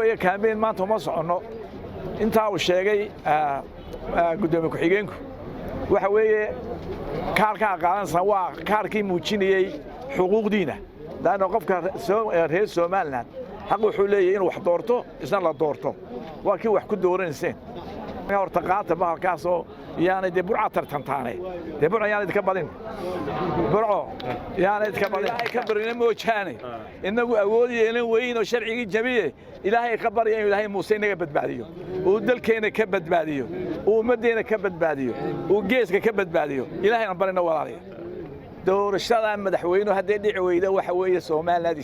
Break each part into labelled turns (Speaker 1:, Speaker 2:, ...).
Speaker 1: weeye kaambeyn maanta uma soconno intaa uu sheegay gudoomiye ku-xigeenku waxa weeye kaarka qaadanaysa waa kaarkii muujinayay xuquuqdiina laana qofka reer Soomaaliland xaq wuxuu leeyahay inuu wax doorto isna la doorto waa kii wax ku dooranayeen horta qaata bahalkaasoo yaanay dee burca tartantaanay dee burca yaanay ka badin burco yaanay ka badin ka barina moojaanay inagu awoodiyeen weyn oo sharcigi jabiye ilaahay ka bariyo ilaahay Muuse inaga badbaadiyo oo dalkeena ka badbaadiyo oo ummadeena ka badbaadiyo oo geeska ka badbaadiyo ilaahay aan barina walaaliyo doorashada madaxweynuhu hadday dhici weydo waxa weeye Soomaaliland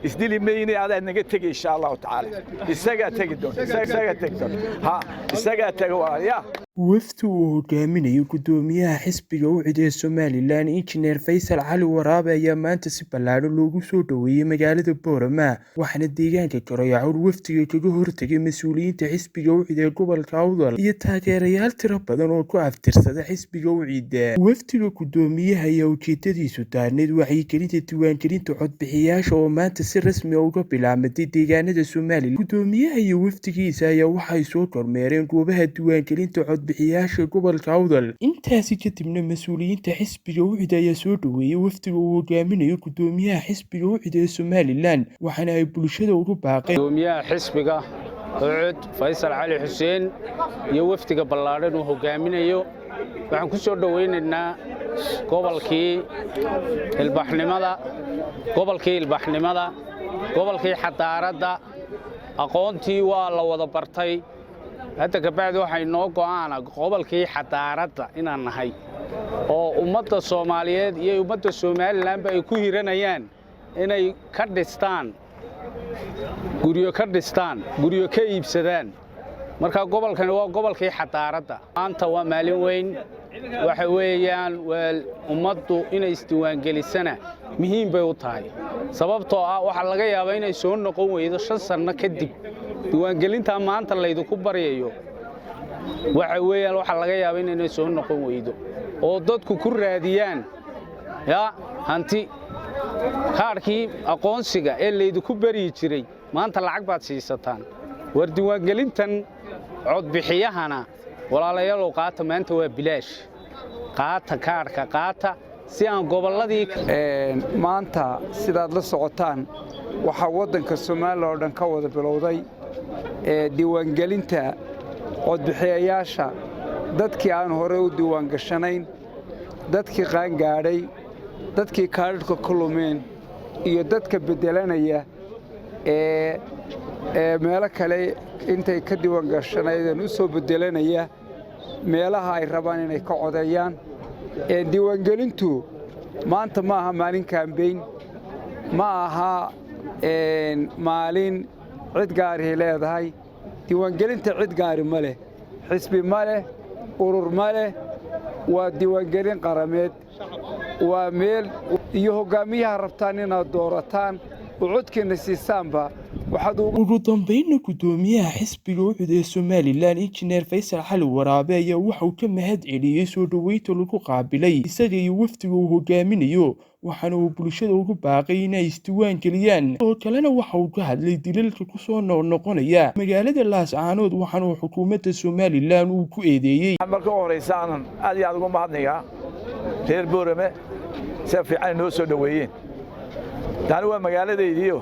Speaker 1: isdili meeyay aad naga tagay insha Allah taala isaga tagi doon ha isaga tago walaaliya
Speaker 2: wafdu uu hogaaminayo gudoomiyaha xisbiga u ciiday Somaliland Engineer Faysal Cali Waraabe ayaa maanta si ballaaran loogu soo dhaweeyay magaalada Boorama waxaana deegaanka Garoyacood wafdiga kaga hortagay mas'uuliyiinta xisbiga u ciiday gobolka Awdal iyo taageerayaal tiro badan oo ku aftirsada xisbiga u ciiday wafdiga gudoomiyaha ayaa ujeedadiisu taarneed wacyigelinta diiwaangelinta codbixiyayaasha oo maanta si rasmi ah uga bilaabmay deegaanada Somaliland gudoomiyaha iyo wafdigiisa ayaa waxay soo kormeereen goobaha diiwaangelinta bixiyaasha gobolka Awdal intaasi kadibna mas'uuliyiinta xisbiga u ciiday soo dhaweeyay wafdiga uu hogaaminayo gudoomiyaha xisbiga u ciiday Somaliland waxaana ay bulshada ugu baaqeen
Speaker 3: gudoomiyaha xisbiga Ucud Faysal Cali Xuseen iyo wafdiga ballaaran uu hogaaminayo waxaan ku soo dhaweynaynaa gobolkii ilbaxnimada gobolkii xadaaradda aqoontii waa la wada bartay hadda ka bacdi waxay noo go'aan gobolkii xadaaradda inaan nahay oo ummadda Soomaaliyeed iyo ummadda Somaliland ay ku hiranayaan inay ka dhistaan guriyo ka iibsadaan marka gobolkan waa gobolkii xadaaradda maanta waa maalin weyn waxa weeyaan ummaddu inay isdiiwaangelisana muhiim bay u tahay sababtoo ah waxa laga yaabaa inay soo noqon weydo 5 sano kadib diiwaangelinta maanta la idinku bariyayo waxa weeyaan waxa laga yaabaa inay soo noqon weydo oo dadku ku raadiyaan hanti kaarkii aqoonsiga ee la idinku bari jiray maanta lacag baad siisataan war diiwaangelintan codbixiyahana walaalayaal qaata maanta waa bilaash qaata kaarka qaata si aan gobolladii
Speaker 4: maanta sidaad la socotaan waxa waddanka Soomaaliland oo dhan ka wada bilowday diiwaangelinta codbixiyayaasha dadkii aan hore u diiwaan gashanayn dadkii qaan gaadhay dadkii kaararka ku lumeen iyo dadka bedelanaya meelo kale intay ka diiwaan gashanaydeen u soo bedelanaya meelaha ay rabaan inay ka codeeyaan diiwaangelintu maanta ma aha maalin kaambeyn ma aha maalin cid gaari leedahay diiwaangelinta cid gaari ma leh xisbi ma leh urur ma leh waa diiwaangelin qarameed waa meel iyo hogaamiyaha rabtaan inaad doorataan oo codkeena siisaanba
Speaker 2: ugu dambeynna gudoomiyaha xisbiga u ciiday Somaliland Engineer Faysal Cali Waraabe ayaa waxa uu ka mahad celiyay soo dhaweynta lagu qaabilay isaga iyo wafdiga uu hogaaminayo waxaana uu bulshada ugu baaqay inay isdiiwaangeliyaan oo kalena waxa uu ka hadlay dilalka ku soo noqonaya magaalada Laascaanood waxaana uu xukuumadda Somaliland uu ku eedeeyay
Speaker 1: marka horeysaan aad iyo aad ugu mahadnayaa reer Boorame si fiican noo soo dhaweeyeen tani waa magaaladaydiyo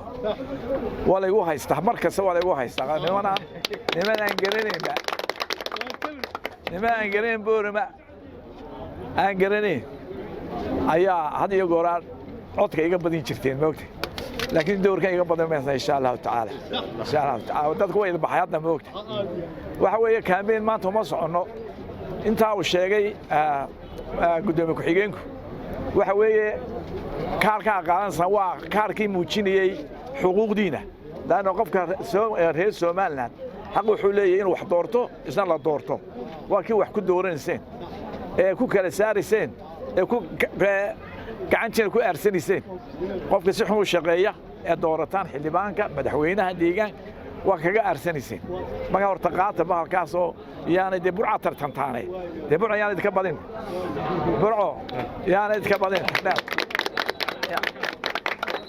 Speaker 1: wala igu haysta markaas wala igu haysta niman galeen Boorama aan garanay ayaa had iyo goor codka iga badin jirteen moogtay laakiin doorka iga badan ma insha Allah taala dadku way baxay hadda moogtay waxa weeye kaambeyn maanta uma soconno intaa uu sheegay gudoomiye ku-xigeenku waxa weeye kaarka qaadanaysa waa kaarkii muujinayay xuquuqdiina laana qofka reer Somaliland xaq wuxuu leeyahay inuu wax doorto isna la doorto waa kii wax ku dooranayeen ku kala saarayseen ku gacantiina ku arsanayseen qofka si xun u shaqeeya doorataan xildhibaanka madaxweynaha deegaanka waa kaga arsanayseen marka horta qaata bahalkaasoo yaanay dee burca tartantaanay dee burca yaanay ka badin burco yaanay ka badin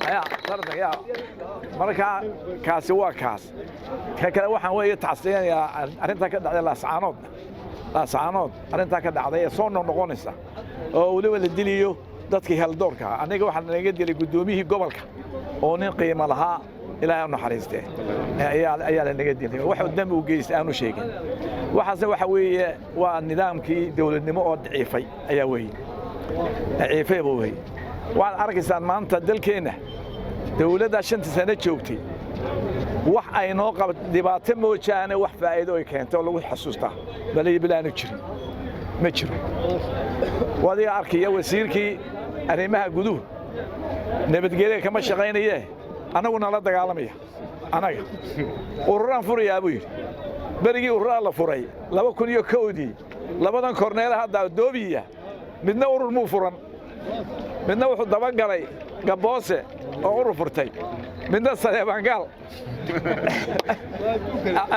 Speaker 1: يا مركا كاسي وكاس كلا waxaan weeye tacsiyanayaa arinta ka dhacday laascaanood arinta ka dhacday soo noqonaysa oo waliba la diliyo dadkii hal doorka aniga waxaan naga dilay gudoomiyihii gobolka oo nin qiimo lahaa ilaahay naxariistay ayaa la naga dilay wax dam u geystay aanu sheegin waxaase waxa weeye waa nidaamkii dawladnimo oo daciifay ayaa weeye daciifay weeye waan arkaysaan maanta dalkeena dawladda 5 sano joogtay wax ay noo qabad dhibaato moojaane wax faa'iido ay keento lagu xasuustaa balay bilaanu jirin ma jiro wadi arkaya wasiirkii arrimaha guduhu nabadgelyo kama shaqeynayee anaguna la dagaalamaya anaga ururaan furayaa buu yiri barigii urur la furay 2001 labadan korneel hadda doobiya midna urur muu furan midna wuxuu daba galay gaboose oo urur furtay midna Saleebangaal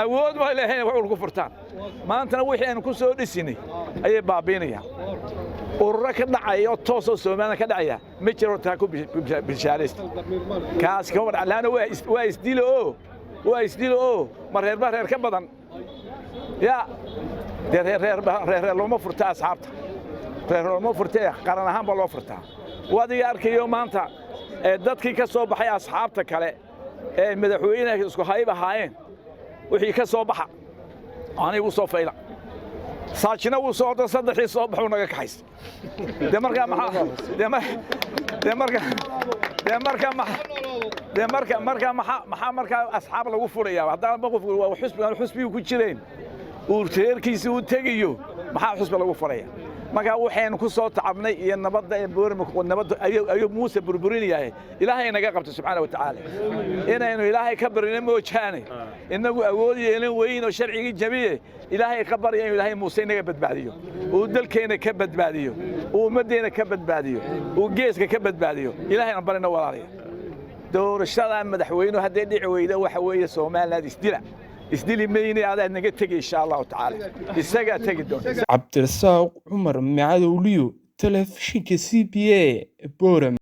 Speaker 1: awood ma leeyahay wax urur ku furtaan maantana wixii aan ku soo dhisinay ayay baabiinayaan urur ka dhacay oo toos oo Soomaaliya ka dhacaya ma jiro taa ku bishaarayst kaas ka wada laana waa isdilo mareer ka badan ya reer looma furta asxaabta reer looma furta qaran ahaan loo furtaa wadi arkayo maanta dadkii ka soo baxay asxaabta kale ee madaxweynaha isku hayb ahaayeen wixii ka soo baxa anigu soo fayla saajina uu soo ordo saddexii soo baxo naga kaxays marka asxaab lagu furayaa haddana qof xusbiga ku jireen uu teerkiisa uu tagiyo maxaa xusbiga lagu furayaa marka waxaan ku soo tacabnay iyo nabadda ee boorma nabadda ayu Muuse burburinayaa Ilaahay naga qabto subhanahu wa ta'ala inaynu Ilaahay ka barino moojaane inagu awood yeelan weyn oo sharciga jabiye Ilaahay ka baryo Ilaahay Muuse naga badbaadiyo oo dalkeena ka badbaadiyo oo ummadeena ka badbaadiyo oo geeska ka badbaadiyo Ilaahay aan barino walaalayaal doorashada madaxweynuhu hadday dhici weydo waxa weeye Soomaaliland isdili meeyay aad naga tagay insha Allah ta'ala isaga tagi doon
Speaker 2: Cabdirasaaq Cumar Macadowliyo telefishinka CBA Boorama